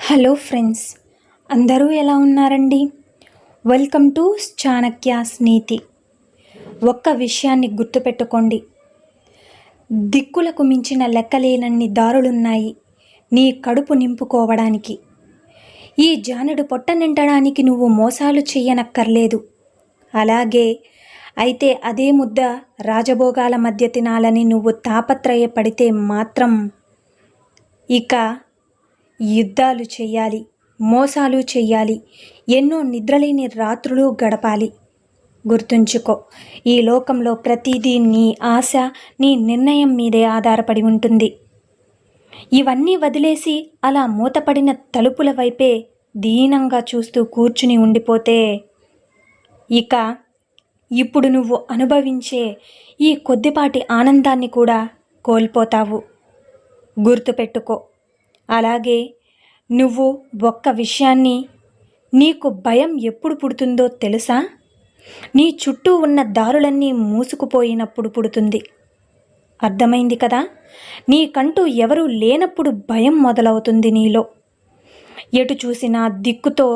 Hello friends, అందరూ ఎలా ఉన్నారండి? వెల్కమ్ టు చాణక్యాస్ నీతి. ఒక్క విషయాన్ని గుర్తుపెట్టుకోండి, దిక్కులకు మించిన లెక్కలేనన్ని దారులున్నాయి నీ కడుపు నింపుకోవడానికి. ఈ జానెడు పొట్ట నిండడానికి నువ్వు మోసాలు చెయ్యనక్కర్లేదు. అలాగే అయితే అదే ముద్ద రాజభోగాల మధ్య తినాలని నువ్వు తాపత్రయపడితే మాత్రం ఇక యుద్ధాలు చెయ్యాలి, మోసాలు చెయ్యాలి, ఎన్నో నిద్రలేని రాత్రులు గడపాలి. గుర్తుంచుకో, ఈ లోకంలో ప్రతిదీ నీ ఆశ, నీ నిర్ణయం మీదే ఆధారపడి ఉంటుంది. ఇవన్నీ వదిలేసి అలా మూతపడిన తలుపుల వైపే దీనంగా చూస్తూ కూర్చుని ఉండిపోతే ఇక ఇప్పుడు నువ్వు అనుభవించే ఈ కొద్దిపాటి ఆనందాన్ని కూడా కోల్పోతావు. గుర్తుపెట్టుకో. అలాగే నువ్వు ఒక్క విషయాన్ని, నీకు భయం ఎప్పుడు పుడుతుందో తెలుసా? నీ చుట్టూ ఉన్న దారులన్నీ మూసుకుపోయినప్పుడు పుడుతుంది. అర్థమైంది కదా? నీకంటూ ఎవరూ లేనప్పుడు భయం మొదలవుతుంది నీలో. ఎటు చూసినా దిక్కుతో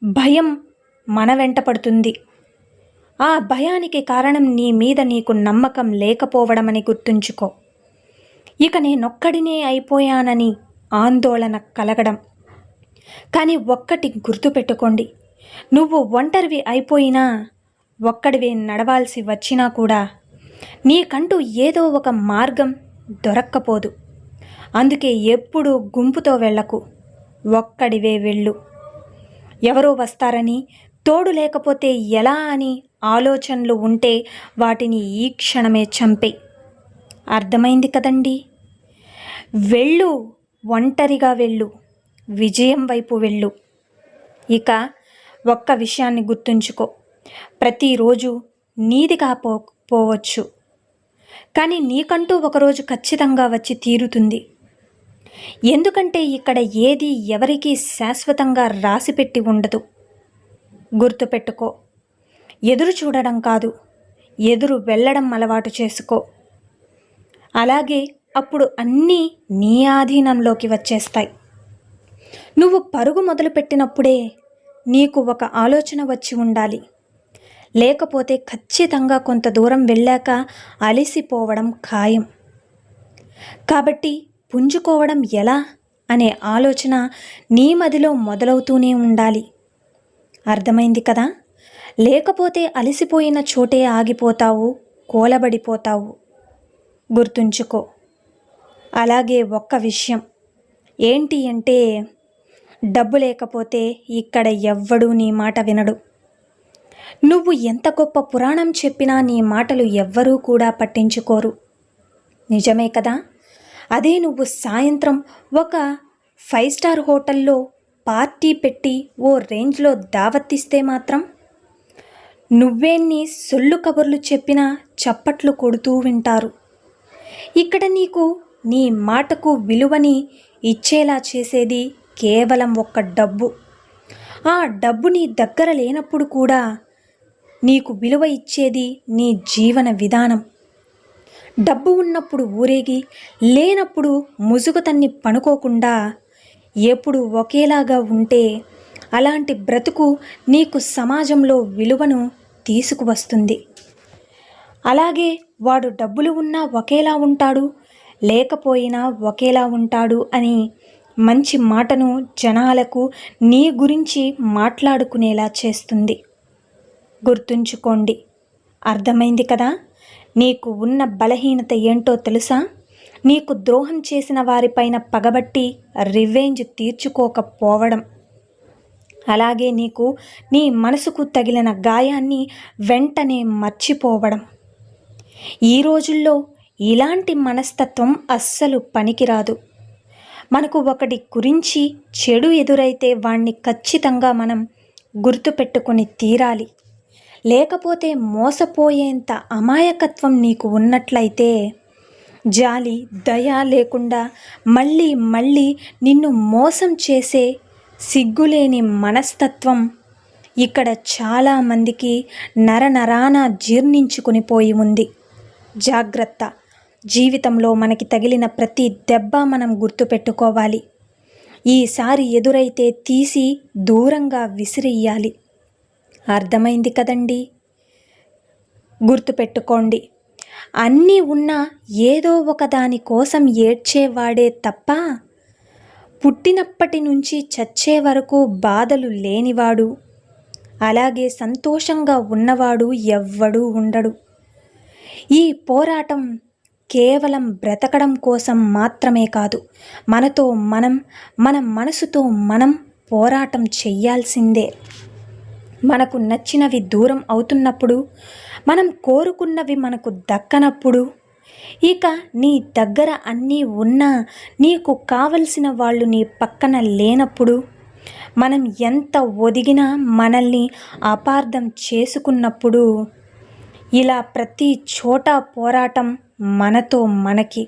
భయం మన వెంట పడుతుంది. ఆ భయానికి కారణం నీ మీద నీకు నమ్మకం లేకపోవడమని గుర్తుంచుకో. ఇక నేనొక్కడినే అయిపోయానని ఆందోళన కలగడం. కానీ ఒక్కటి గుర్తుపెట్టుకోండి, నువ్వు ఒంటరివి అయిపోయినా, ఒక్కడివే నడవాల్సి వచ్చినా కూడా నీకంటూ ఏదో ఒక మార్గం దొరక్కపోదు. అందుకే ఎప్పుడూ గుంపుతో వెళ్ళకు, ఒక్కడివే వెళ్ళు. ఎవరో వస్తారని, తోడు లేకపోతే ఎలా అని ఆలోచనలు ఉంటే వాటిని ఈ క్షణమే చంపే. అర్థమైంది కదండి? వెళ్ళు, ఒంటరిగా వెళ్ళు, విజయం వైపు వెళ్ళు. ఇక ఒక్క విషయాన్ని గుర్తుంచుకో, ప్రతిరోజు నీది కాకపోవచ్చు, కానీ నీకంటూ ఒకరోజు ఖచ్చితంగా వచ్చి తీరుతుంది. ఎందుకంటే ఇక్కడ ఏది ఎవరికీ శాశ్వతంగా రాసిపెట్టి ఉండదు. గుర్తుపెట్టుకో. ఎదురు చూడడం కాదు, ఎదురు వెళ్ళడం అలవాటు చేసుకో. అలాగే అప్పుడు అన్నీ నీ ఆధీనంలోకి వచ్చేస్తాయి. నువ్వు పరుగు మొదలుపెట్టినప్పుడే నీకు ఒక ఆలోచన వచ్చి ఉండాలి. లేకపోతే ఖచ్చితంగా కొంత దూరం వెళ్ళాక అలసిపోవడం ఖాయం. కాబట్టి పుంజుకోవడం ఎలా అనే ఆలోచన నీ మదిలో మొదలవుతూనే ఉండాలి. అర్థమైంది కదా? లేకపోతే అలసిపోయిన చోటే ఆగిపోతావు, కూలబడిపోతావు. గుర్తుంచుకో. అలాగే ఒక్క విషయం ఏంటి అంటే, డబ్బు లేకపోతే ఇక్కడ ఎవ్వడూ నీ మాట వినడు. నువ్వు ఎంత గొప్ప పురాణం చెప్పినా నీ మాటలు ఎవ్వరూ కూడా పట్టించుకోరు. నిజమే కదా? అదే నువ్వు సాయంత్రం ఒక 5 స్టార్ హోటల్లో పార్టీ పెట్టి ఓ రేంజ్లో దావత్తిస్తే మాత్రం నువ్వేన్ని సొల్లు కబుర్లు చెప్పినా చప్పట్లు కొడుతూ వింటారు. ఇక్కడ నీకు నీ మాటకు విలువని ఇచ్చేలా చేసేది కేవలం ఒక్క డబ్బు. ఆ డబ్బు నీ దగ్గర లేనప్పుడు కూడా నీకు విలువ ఇచ్చేది నీ జీవన విధానం. డబ్బు ఉన్నప్పుడు ఊరేగి, లేనప్పుడు ముసుగు తన్ని పనుకోకుండా ఎప్పుడు ఒకేలాగా ఉంటే అలాంటి బ్రతుకు నీకు సమాజంలో విలువను తీసుకువస్తుంది. అలాగే వాడు డబ్బులు ఉన్నా ఒకేలా ఉంటాడు, లేకపోయినా ఒకేలా ఉంటాడు అని మంచి మాటను జనాలకు నీ గురించి మాట్లాడుకునేలా చేస్తుంది. గుర్తుంచుకోండి. అర్థమైంది కదా? నీకు ఉన్న బలహీనత ఏంటో తెలుసా? నీకు ద్రోహం చేసిన వారిపైన పగబట్టి రివెంజ్ తీర్చుకోకపోవడం. అలాగే నీకు నీ మనసుకు తగిలిన గాయాన్ని వెంటనే మర్చిపోవడం. ఈ రోజుల్లో ఇలాంటి మనస్తత్వం అస్సలు పనికిరాదు. మనకు ఒకటి గురించి చెడు ఎదురైతే వాణ్ణి ఖచ్చితంగా మనం గుర్తుపెట్టుకొని తీరాలి. లేకపోతే మోసపోయేంత అమాయకత్వం నీకు ఉన్నట్లయితే, జాలి దయ లేకుండా మళ్ళీ మళ్ళీ నిన్ను మోసం చేసే సిగ్గులేని మనస్తత్వం ఇక్కడ చాలామందికి నరనరాన జీర్ణించుకుని పోయి ఉంది. జాగ్రత్త. జీవితంలో మనకి తగిలిన ప్రతి దెబ్బ మనం గుర్తుపెట్టుకోవాలి. ఈసారి ఎదురైతే తీసి దూరంగా విసిరెయ్యాలి. అర్థమైంది కదండి? గుర్తుపెట్టుకోండి, అన్నీ ఉన్నా ఏదో ఒకదాని కోసం ఏడ్చేవాడే తప్ప పుట్టినప్పటి నుంచి చచ్చే వరకు బాధలు లేనివాడు, అలాగే సంతోషంగా ఉన్నవాడు ఎవ్వడూ ఉండడు. ఈ పోరాటం కేవలం బ్రతకడం కోసం మాత్రమే కాదు, మనతో మనం, మన మనసుతో మనం పోరాటం చెయ్యాల్సిందే. మనకు నచ్చినవి దూరం అవుతున్నప్పుడు, మనం కోరుకున్నవి మనకు దక్కనప్పుడు, ఇక నీ దగ్గర అన్నీ ఉన్నా నీకు కావలసిన వాళ్ళు నీ పక్కన లేనప్పుడు, మనం ఎంత ఒదిగినా మనల్ని అపార్థం చేసుకున్నప్పుడు, ఇలా ప్రతి చోట పోరాటం మనతో మనకి.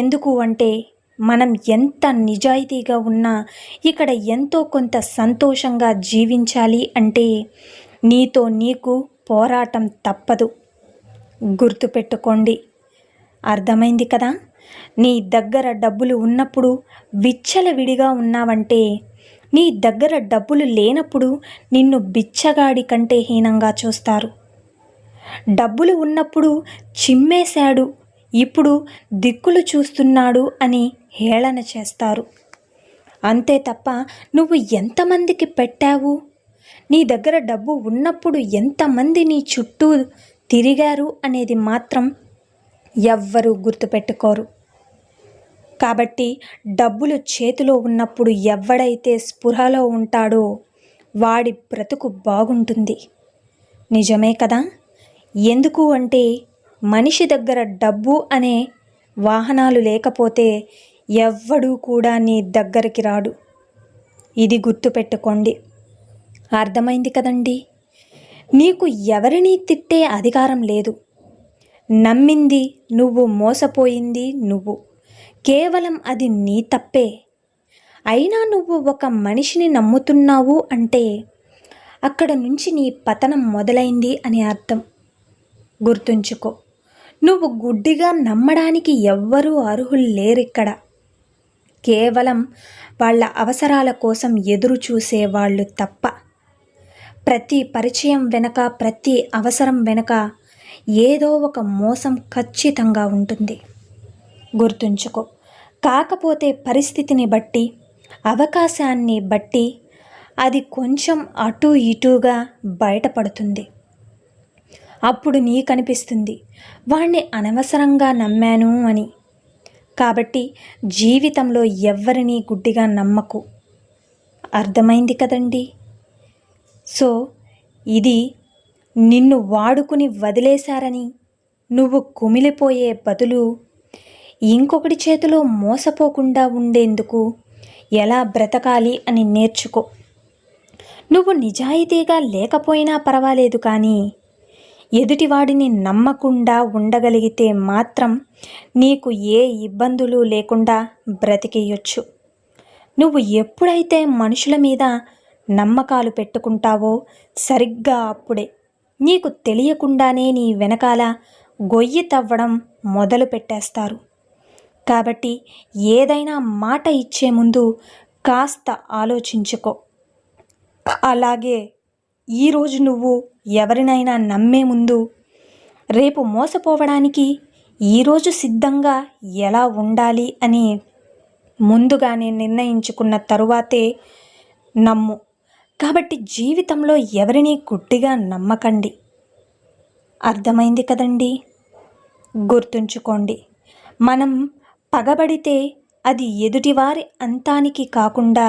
ఎందుకు అంటే మనం ఎంత నిజాయితీగా ఉన్నా ఇక్కడ ఎంతో కొంత సంతోషంగా జీవించాలి అంటే నీతో నీకు పోరాటం తప్పదు. గుర్తుపెట్టుకోండి. అర్థమైంది కదా? నీ దగ్గర డబ్బులు ఉన్నప్పుడు విచ్చలవిడిగా ఉన్నావంటే, నీ దగ్గర డబ్బులు లేనప్పుడు నిన్ను బిచ్చగాడి కంటే హీనంగా చూస్తారు. డబ్బులు ఉన్నప్పుడు చిమ్మేశాడు, ఇప్పుడు దిక్కులు చూస్తున్నాడు అని హేళన చేస్తారు. అంతే తప్ప నువ్వు ఎంతమందికి పెట్టావు, నీ దగ్గర డబ్బు ఉన్నప్పుడు ఎంతమంది నీ చుట్టూ తిరిగారు అనేది మాత్రం ఎవ్వరూ గుర్తుపెట్టుకోరు. కాబట్టి డబ్బులు చేతిలో ఉన్నప్పుడు ఎవడైతే స్పృహలో ఉంటాడో వాడి బ్రతుకు బాగుంటుంది. నిజమే కదా? ఎందుకు అంటే మనిషి దగ్గర డబ్బు అనే వాహనాలు లేకపోతే ఎవ్వడూ కూడా నీ దగ్గరికి రాడు. ఇది గుర్తుపెట్టుకోండి. అర్థమైంది కదండి? నీకు ఎవరినీ తిట్టే అధికారం లేదు. నమ్మింది నువ్వు, మోసపోయింది నువ్వు. కేవలం అది నీ తప్పే. అయినా నువ్వు ఒక మనిషిని నమ్ముతున్నావు అంటే అక్కడ నుంచి నీ పతనం మొదలైంది అని అర్థం. గుర్తుంచుకో, నువ్వు గుడ్డిగా నమ్మడానికి ఎవ్వరూ అర్హులు లేరిక్కడ. కేవలం వాళ్ళ అవసరాల కోసం ఎదురు చూసేవాళ్ళు తప్ప. ప్రతి పరిచయం వెనక, ప్రతి అవసరం వెనక ఏదో ఒక మోసం ఖచ్చితంగా ఉంటుంది. గుర్తుంచుకో. కాకపోతే పరిస్థితిని బట్టి, అవకాశాన్ని బట్టి అది కొంచెం అటు ఇటుగా బయటపడుతుంది. అప్పుడు నీకనిపిస్తుంది వాణ్ణి అనవసరంగా నమ్మాను అని. కాబట్టి జీవితంలో ఎవ్వరినీ గుడ్డిగా నమ్మకు. అర్థమైంది కదండి? సో ఇది నిన్ను వాడుకుని వదిలేశారని నువ్వు కుమిలిపోయే బదులు ఇంకొకటి చేతిలో మోసపోకుండా ఉండేందుకు ఎలా బ్రతకాలి అని నేర్చుకో. నువ్వు నిజాయితీగా లేకపోయినా పర్వాలేదు, కానీ ఎదుటివాడిని నమ్మకుండా ఉండగలిగితే మాత్రం నీకు ఏ ఇబ్బందులు లేకుండా బ్రతికేయొచ్చు. నువ్వు ఎప్పుడైతే మనుషుల మీద నమ్మకాలు పెట్టుకుంటావో సరిగ్గా అప్పుడే నీకు తెలియకుండానే నీ వెనకాల గొయ్యి తవ్వడం మొదలు పెట్టేస్తారు. కాబట్టి ఏదైనా మాట ఇచ్చే ముందు కాస్త ఆలోచించుకో. అలాగే ఈరోజు నువ్వు ఎవరినైనా నమ్మే ముందు రేపు మోసపోవడానికి ఈరోజు సిద్ధంగా ఎలా ఉండాలి అని ముందుగానే నిర్ణయించుకున్న తరువాతే నమ్ము. కాబట్టి జీవితంలో ఎవరినీ గుడ్డిగా నమ్మకండి. అర్థమైంది కదండి? గుర్తుంచుకోండి, మనం పగబడితే అది ఎదుటివారి అంతానికి కాకుండా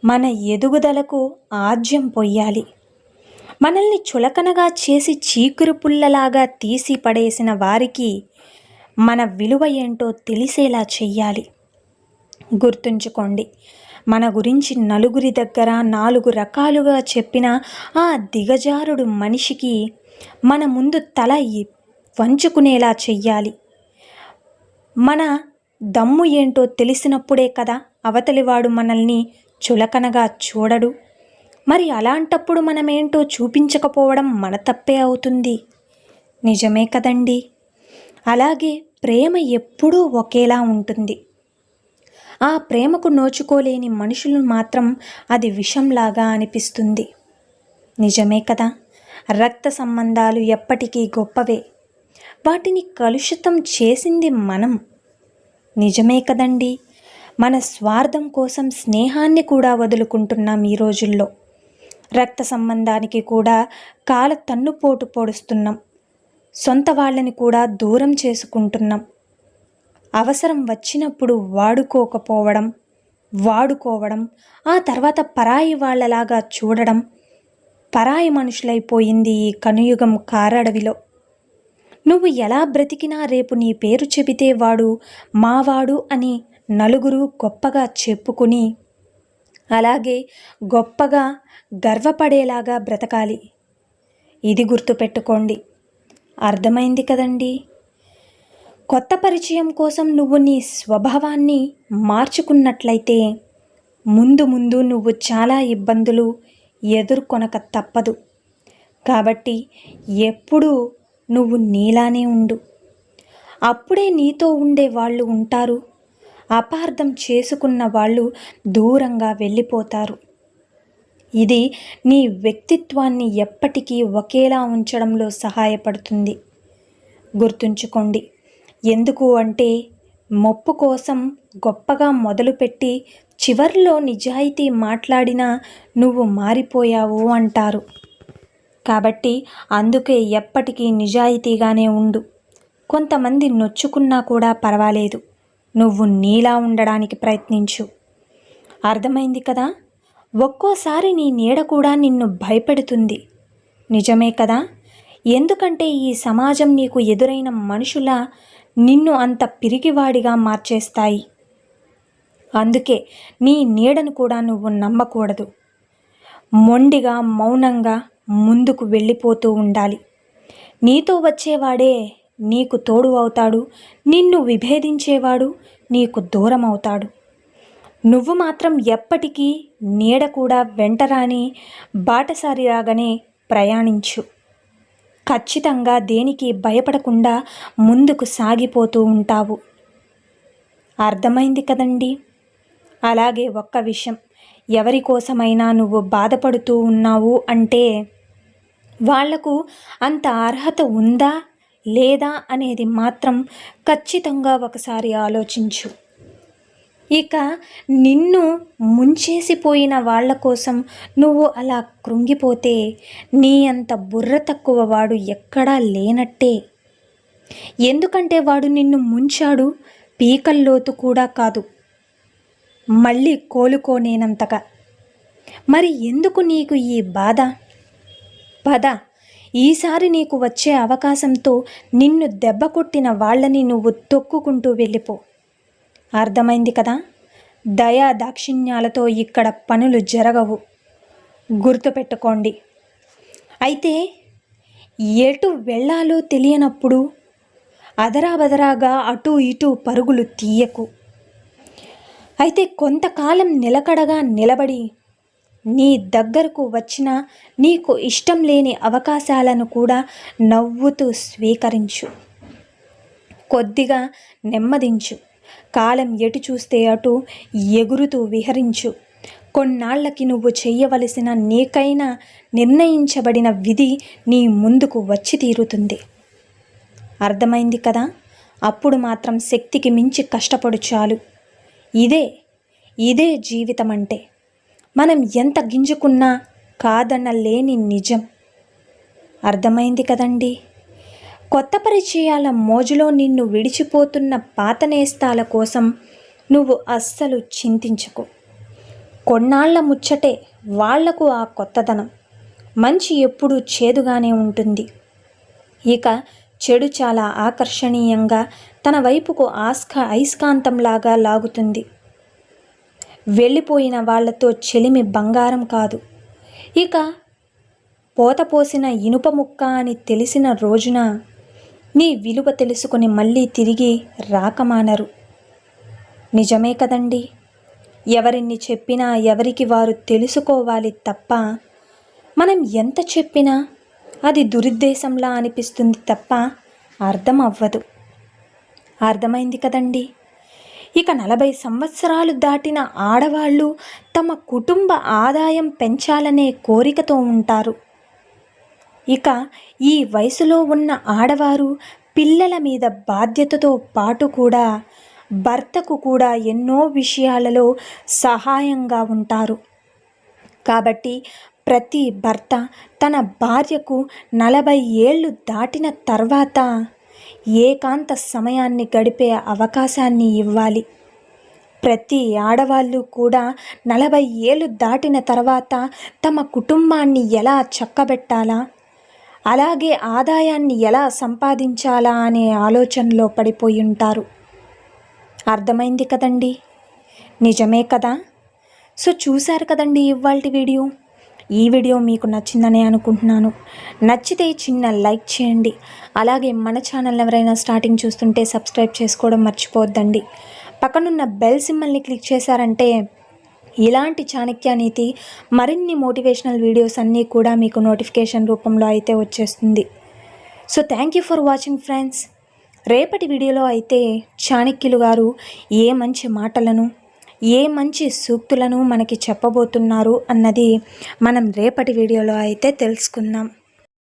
మన ఎదుగుదలకు ఆజ్యం పొయ్యాలి. మనల్ని చులకనగా చేసి చీకురు పుల్లలాగా తీసి పడేసిన వారికి మన విలువ ఏంటో తెలిసేలా చెయ్యాలి. గుర్తుంచుకోండి, మన గురించి నలుగురి దగ్గర 4 రకాలుగా చెప్పిన ఆ దిగజారుడు మనిషికి మన ముందు తల వంచుకునేలా చెయ్యాలి. మన దమ్ము ఏంటో తెలిసినప్పుడే కదా అవతలివాడు మనల్ని చులకనగా చూడడు. మరి అలాంటప్పుడు మనమేంటో చూపించకపోవడం మన తప్పే అవుతుంది. నిజమే కదండి? అలాగే ప్రేమ ఎప్పుడూ ఒకేలా ఉంటుంది. ఆ ప్రేమకు నోచుకోలేని మనుషులు మాత్రం అది విషంలాగా అనిపిస్తుంది. నిజమే కదా. రక్త సంబంధాలు ఎప్పటికీ గొప్పవే, వాటిని కలుషితం చేసింది మనం. నిజమే కదండి. మన స్వార్థం కోసం స్నేహాన్ని కూడా వదులుకుంటున్నాం ఈ రోజుల్లో. రక్త సంబంధానికి కూడా కాల తన్నుపోటు పొడుస్తున్నాం. సొంత వాళ్ళని కూడా దూరం చేసుకుంటున్నాం. అవసరం వచ్చినప్పుడు వాడుకోవడం, ఆ తర్వాత పరాయి వాళ్ళలాగా చూడడం, పరాయి మనుషులైపోయింది ఈ కనుయుగం కారడవిలో. నువ్వు ఎలా బ్రతికినా రేపు నీ పేరు చెబితే వాడు మావాడు అని నలుగురు గొప్పగా చెప్పుకుని అలాగే గొప్పగా గర్వపడేలాగా బ్రతకాలి. ఇది గుర్తుపెట్టుకోండి. అర్థమైంది కదండి. కొత్త పరిచయం కోసం నువ్వు నీ స్వభావాన్ని మార్చుకున్నట్లయితే ముందు ముందు నువ్వు చాలా ఇబ్బందులు ఎదుర్కొనక తప్పదు. కాబట్టి ఎప్పుడూ నువ్వు నీలానే ఉండు. అప్పుడే నీతో ఉండే వాళ్ళు ఉంటారు. అపార్థం చేసుకున్న వాళ్ళు దూరంగా వెళ్ళిపోతారు. ఇది నీ వ్యక్తిత్వాన్ని ఎప్పటికీ ఒకేలా ఉంచడంలో సహాయపడుతుంది. గుర్తుంచుకోండి. ఎందుకు అంటే మొప్పు కోసం గొప్పగా మొదలుపెట్టి చివర్లో నిజాయితీ మాట్లాడినా నువ్వు మారిపోయావు అంటారు. కాబట్టి అందుకే ఎప్పటికీ నిజాయితీగానే ఉండు. కొంతమంది నొచ్చుకున్నా కూడా పర్వాలేదు, నువ్వు నీలా ఉండడానికి ప్రయత్నించు. అర్థమైంది కదా. ఒక్కోసారి నీ నీడ కూడా నిన్ను భయపెడుతుంది. నిజమే కదా. ఎందుకంటే ఈ సమాజం నీకు ఎదురైన మనుషుల నిన్ను అంత పిరికివాడిగా మార్చేస్తాయి. అందుకే నీ నీడను కూడా నువ్వు నమ్మకూడదు. మొండిగా మౌనంగా ముందుకు వెళ్ళిపోతూ ఉండాలి. నీతో వచ్చేవాడే నీకు తోడు అవుతాడు, నిన్ను విభేదించేవాడు నీకు దూరం అవుతాడు. నువ్వు మాత్రం ఎప్పటికీ నీడ కూడా వెంటరాని బాటసారిలాగానే ప్రయాణించు. ఖచ్చితంగా దేనికి భయపడకుండా ముందుకు సాగిపోతూ ఉంటావు. అర్థమైంది కదండి. అలాగే ఒక్క విషయం, ఎవరి కోసమైనా నువ్వు బాధపడుతూ ఉన్నావు అంటే వాళ్లకు అంత అర్హత ఉందా లేదా అనేది మాత్రం ఖచ్చితంగా ఒకసారి ఆలోచించు. ఇక నిన్ను ముంచేసిపోయిన వాళ్ళ కోసం నువ్వు అలా కృంగిపోతే నీ అంత బుర్ర తక్కువ వాడు ఎక్కడా లేనట్టే. ఎందుకంటే వాడు నిన్ను ముంచాడు పీకల్లోతు కూడా కాదు, మళ్ళీ కోలుకోనేనంతగా. మరి ఎందుకు నీకు ఈ బాధ? పద, ఈసారి నీకు వచ్చే అవకాశంతో నిన్ను దెబ్బ కొట్టిన వాళ్ళని నువ్వు తొక్కుకుంటూ వెళ్ళిపో. అర్థమైంది కదా. దయా దాక్షిణ్యాలతో ఇక్కడ పనులు జరగవు, గుర్తుపెట్టుకోండి. అయితే ఎటు వెళ్ళాలో తెలియనప్పుడు అదరాబదరాగా అటూ ఇటూ పరుగులు తీయకు. అయితే కొంతకాలం నిలకడగా నిలబడి నీ దగ్గరకు వచ్చిన నీకు ఇష్టం లేని అవకాశాలను కూడా నవ్వుతూ స్వీకరించు. కొద్దిగా నెమ్మదించు. కాలం ఎటు చూస్తే అటు ఎగురుతూ విహరించు. కొన్నాళ్లకి నువ్వు చెయ్యవలసిన నీకైనా నిర్ణయించబడిన విధి నీ ముందుకు వచ్చి తీరుతుంది. అర్థమైంది కదా. అప్పుడు మాత్రం శక్తికి మించి కష్టపడు చాలు. ఇదే జీవితం అంటే. మనం ఎంత గింజుకున్నా కాదనలేని నిజం. అర్థమైంది కదండి. కొత్త పరిచయాల మోజులో నిన్ను విడిచిపోతున్న పాత నేస్తాల కోసం నువ్వు అస్సలు చింతించకు. కొన్నాళ్ల ముచ్చటే వాళ్లకు ఆ కొత్తదనం. మంచి ఎప్పుడూ చేదుగానే ఉంటుంది. ఇక చెడు చాలా ఆకర్షణీయంగా తన వైపుకు అయస్కాంతంలాగా లాగుతుంది. వెళ్ళిపోయిన వాళ్లతో చెలిమి బంగారం కాదు, ఇక పోతపోసిన ఇనుప ముక్క అని తెలిసిన రోజున నీ విలువ తెలుసుకుని మళ్ళీ తిరిగి రాకమానరు. నిజమే కదండి. ఎవరిన్ని చెప్పినా ఎవరికి వారు తెలుసుకోవాలి తప్ప మనం ఎంత చెప్పినా అది దురుద్దేశంలా అనిపిస్తుంది తప్ప అర్థం అవ్వదు. అర్థమైంది కదండి. ఇక 40 సంవత్సరాలు దాటిన ఆడవాళ్ళు తమ కుటుంబ ఆదాయం పెంచాలనే కోరికతో ఉంటారు. ఇక ఈ వయసులో ఉన్న ఆడవారు పిల్లల మీద బాధ్యతతో పాటు కూడా భర్తకు కూడా ఎన్నో విషయాలలో సహాయంగా ఉంటారు. కాబట్టి ప్రతి భర్త తన భార్యకు 40 ఏళ్ళు దాటిన తర్వాత ఏకాంత సమయాన్ని గడిపే అవకాశాన్ని ఇవ్వాలి. ప్రతి ఆడవాళ్ళు కూడా 40 ఏళ్ళు దాటిన తర్వాత తమ కుటుంబాన్ని ఎలా చక్కబెట్టాలా, అలాగే ఆదాయాన్ని ఎలా సంపాదించాలా అనే ఆలోచనలో పడిపోయి ఉంటారు. అర్థమైంది కదండి? నిజమే కదా? సో చూశారు కదండి ఇవాల్టి వీడియో. ఈ వీడియో మీకు నచ్చిందనే అనుకుంటున్నాను. నచ్చితే చిన్న లైక్ చేయండి. అలాగే మన ఛానల్ ఎవరైనా స్టార్టింగ్ చూస్తుంటే సబ్స్క్రైబ్ చేసుకోవడం మర్చిపోవద్దండి. పక్కనున్న బెల్ సింబల్ని క్లిక్ చేశారంటే ఇలాంటి చాణక్యనీతి మరిన్ని మోటివేషనల్ వీడియోస్ అన్నీ కూడా మీకు నోటిఫికేషన్ రూపంలో అయితే వచ్చేస్తుంది. So thank you for watching friends. రేపటి వీడియోలో అయితే చాణక్యులు గారు ఏ మంచి మాటలను, ఏ మంచి సూక్తులను మనకి చెప్పబోతున్నారు అన్నది మనం రేపటి వీడియోలో అయితే తెలుసుకుందాం.